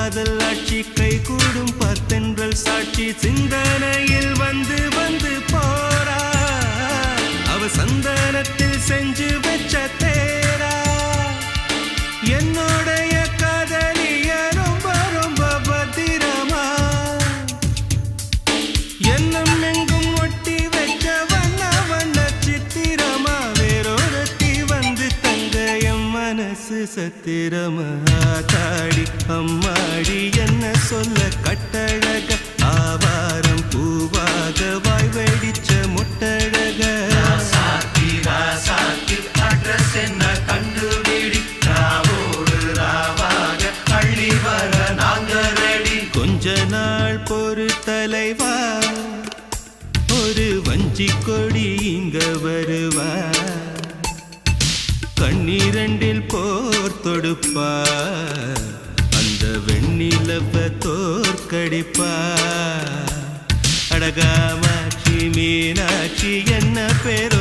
காதல் ஆட்சி கை கூடும் பத்தென்றல் சாட்சி சிந்தனையில் வந்து வந்து போரா அவ சந்தனத்தில் செஞ்சு வச்ச தேரா என்னோடைய காதலிய ரொம்ப ரொம்ப பத்திரமா என்னும் எங்கும் ஒட்டி வச்ச வண்ண வண்ண சித்திரமா வேறொருத்தி வந்து தங்க என் மனசு சத்திரமா தாடி அம்மாடி என்ன சொல்ல கட்டழக ஆவாரம் பூவாக வாய் வெடிச்ச முட்டழக அட்ரஸ் என்ன கண்டுபிடி ராவோடு ராவாக அள்ளி வர நாங்க ரெடி கொஞ்ச நாள் பொறு தலைவா ஒரு வஞ்சி கொடி இங்க வருவா கண்ணீரண்டில் போர் தொடுப்பா அந்த வெண்ணிலவ தோற்கடிப்பா அடகாமாட்சி மீனாட்சி என்ன பேர்